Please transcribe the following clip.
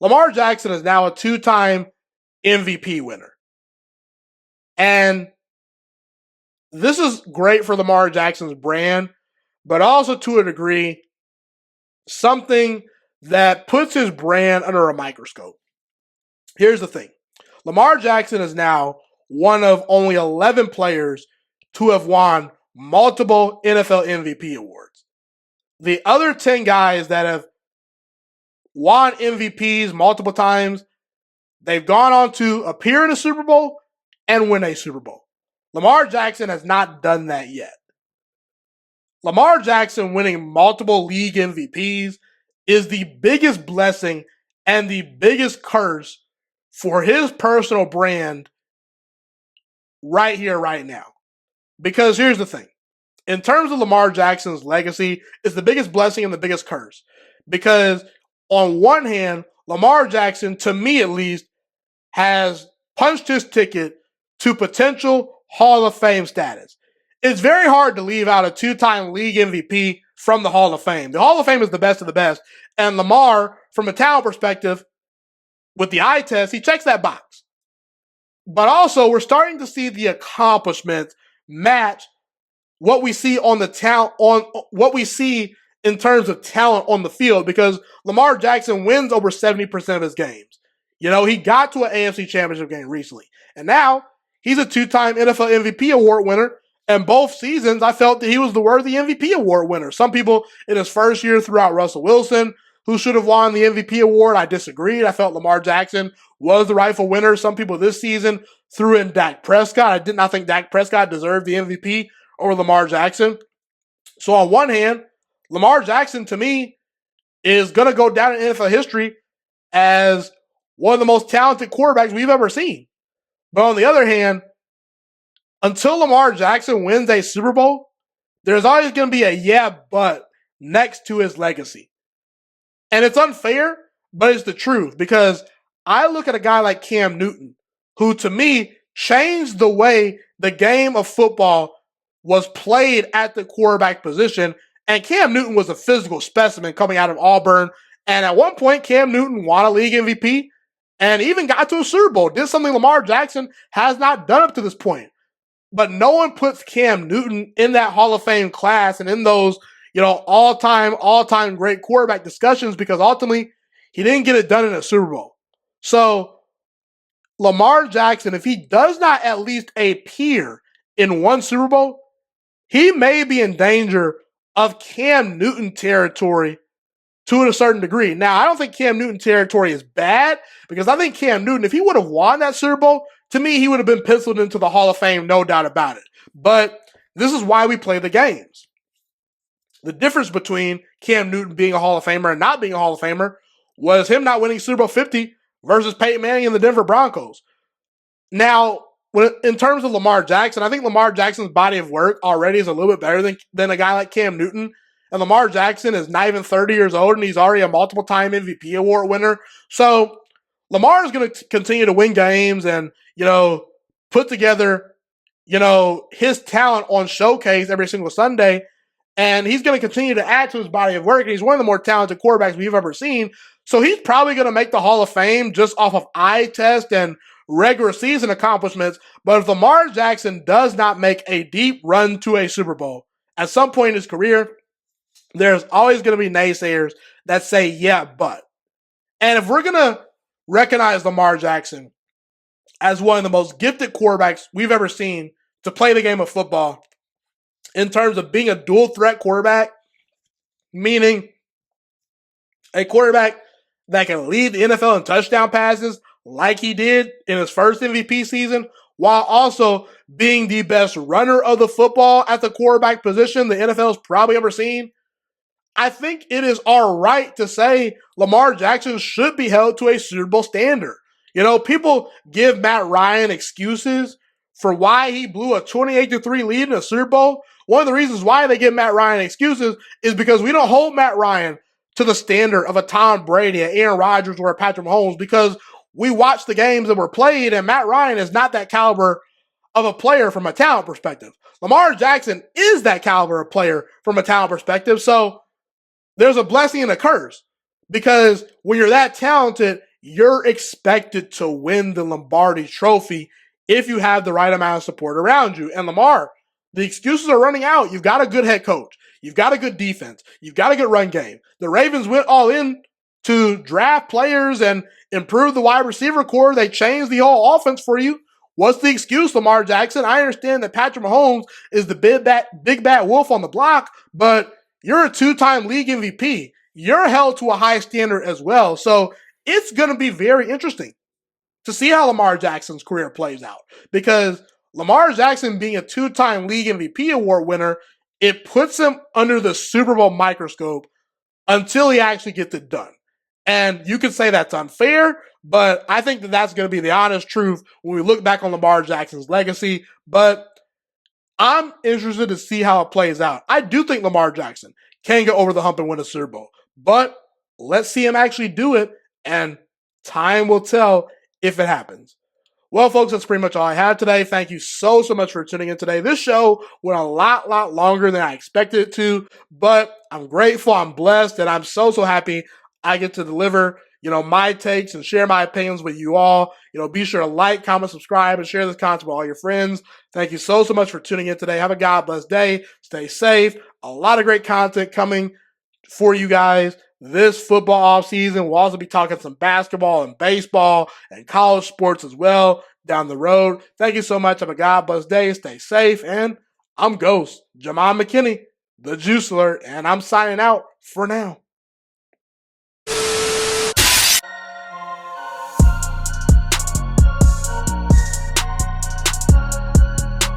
Lamar Jackson is now a 2-time MVP winner. And this is great for Lamar Jackson's brand, but also to a degree, something that puts his brand under a microscope. Here's the thing. Lamar Jackson is now one of only 11 players to have won multiple NFL MVP awards. The other 10 guys that have won MVPs multiple times, they've gone on to appear in a Super Bowl and win a Super Bowl. Lamar Jackson has not done that yet. Lamar Jackson winning multiple league MVPs is the biggest blessing and the biggest curse for his personal brand right here, right now. Because here's the thing. In terms of Lamar Jackson's legacy, it's the biggest blessing and the biggest curse. Because on one hand, Lamar Jackson, to me at least, has punched his ticket to potential Hall of Fame status. It's very hard to leave out a 2-time league MVP from the Hall of Fame. The Hall of Fame is the best of the best. And Lamar, from a talent perspective, with the eye test, he checks that box. But also, we're starting to see the accomplishments match what we see on the talent, on what we see in terms of talent on the field, because Lamar Jackson wins over 70% of his games. You know, he got to an AFC Championship game recently. And now he's a 2-time NFL MVP award winner. And both seasons, I felt that he was the worthy MVP award winner. Some people in his first year threw out Russell Wilson, who should have won the MVP award. I disagreed. I felt Lamar Jackson was the rightful winner. Some people this season threw in Dak Prescott. I did not think Dak Prescott deserved the MVP over Lamar Jackson. So on one hand, Lamar Jackson, to me, is going to go down in NFL history as one of the most talented quarterbacks we've ever seen. But on the other hand, until Lamar Jackson wins a Super Bowl, there's always going to be a yeah, but next to his legacy. And it's unfair, but it's the truth, because I look at a guy like Cam Newton, who to me changed the way the game of football was played at the quarterback position. And Cam Newton was a physical specimen coming out of Auburn. And at one point, Cam Newton won a league MVP and even got to a Super Bowl. Did something Lamar Jackson has not done up to this point. But no one puts Cam Newton in that Hall of Fame class and in those, all-time great quarterback discussions, because ultimately he didn't get it done in a Super Bowl. So Lamar Jackson, if he does not at least appear in one Super Bowl, he may be in danger of Cam Newton territory to a certain degree. Now, I don't think Cam Newton territory is bad, because I think Cam Newton, if he would have won that Super Bowl, to me, he would have been penciled into the Hall of Fame, no doubt about it. But this is why we play the games. The difference between Cam Newton being a Hall of Famer and not being a Hall of Famer was him not winning Super Bowl 50 versus Peyton Manning and the Denver Broncos. Now, in terms of Lamar Jackson, I think Lamar Jackson's body of work already is a little bit better than a guy like Cam Newton. And Lamar Jackson is not even 30 years old, and he's already a multiple-time MVP award winner. So Lamar is going to continue to win games and, put together, his talent on showcase every single Sunday. And he's going to continue to add to his body of work. And he's one of the more talented quarterbacks we've ever seen. So he's probably going to make the Hall of Fame just off of eye test and regular season accomplishments. But if Lamar Jackson does not make a deep run to a Super Bowl at some point in his career, there's always going to be naysayers that say, yeah, but. And if we're going to recognize Lamar Jackson as one of the most gifted quarterbacks we've ever seen to play the game of football, in terms of being a dual threat quarterback, meaning a quarterback that can lead the NFL in touchdown passes like he did in his first MVP season, while also being the best runner of the football at the quarterback position the NFL's probably ever seen, I think it is our right to say Lamar Jackson should be held to a Super Bowl standard. People give Matt Ryan excuses for why he blew a 28-3 lead in a Super Bowl. One of the reasons why they give Matt Ryan excuses is because we don't hold Matt Ryan to the standard of a Tom Brady, an Aaron Rodgers, or a Patrick Mahomes, because we watch the games that were played, and Matt Ryan is not that caliber of a player from a talent perspective. Lamar Jackson is that caliber of player from a talent perspective. So there's a blessing and a curse, because when you're that talented, you're expected to win the Lombardi trophy if you have the right amount of support around you. And Lamar, the excuses are running out. You've got a good head coach. You've got a good defense. You've got a good run game. The Ravens went all in to draft players and improve the wide receiver core. They changed the whole offense for you. What's the excuse, Lamar Jackson? I understand that Patrick Mahomes is the big bad wolf on the block, but you're a two-time league MVP. You're held to a high standard as well. So it's going to be very interesting to see how Lamar Jackson's career plays out, because Lamar Jackson being a two-time league MVP award winner, it puts him under the Super Bowl microscope until he actually gets it done. And you can say that's unfair, but I think that that's going to be the honest truth when we look back on Lamar Jackson's legacy. But I'm interested to see how it plays out. I do think Lamar Jackson can get over the hump and win a Super Bowl, but let's see him actually do it, and time will tell if it happens. Well, folks, that's pretty much all I had today. Thank you so much for tuning in today. This show went a lot longer than I expected it to, but I'm grateful, I'm blessed, and I'm so happy I get to deliver, my takes and share my opinions with you all. Be sure to like, comment, subscribe, and share this content with all your friends. Thank you so much for tuning in today. Have a God bless day. Stay safe. A lot of great content coming for you guys this football off season. We'll also be talking some basketball and baseball and college sports as well down the road. Thank you so much. Have a God bless day. Stay safe. And I'm Ghost, Jamal McKinney, the Juice Alert, and I'm signing out for now.